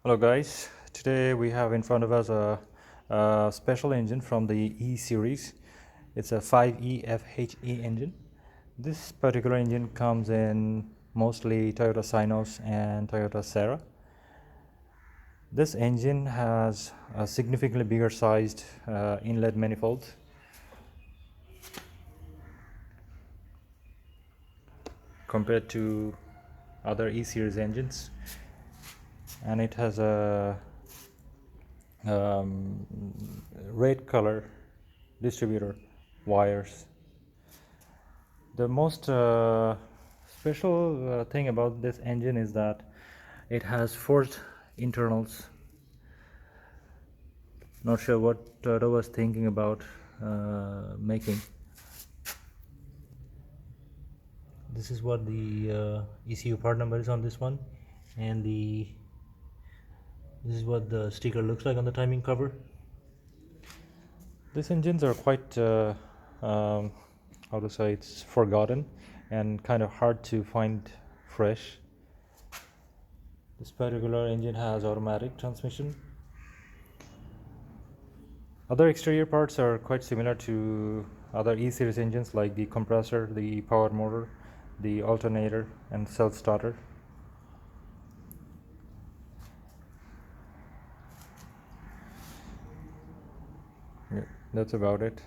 Hello guys, today we have in front of us a special engine from the E series. It's a 5E-FHE engine. This particular engine comes in mostly Toyota Cynos and Toyota Serra. This engine has a significantly bigger sized inlet manifold compared to other E series engines, and it has a red color distributor wires. The most special thing about this engine is that it has forged internals. Not sure what Toyota was thinking about making. This is what the ECU part number is on this one, and this is what the sticker looks like on the timing cover. These engines are quite how to say, it's forgotten and kind of hard to find fresh. This particular engine has automatic transmission. Other exterior parts are quite similar to other E-series engines, like the compressor, the power motor, the alternator, and self-starter. Yeah, that's about it.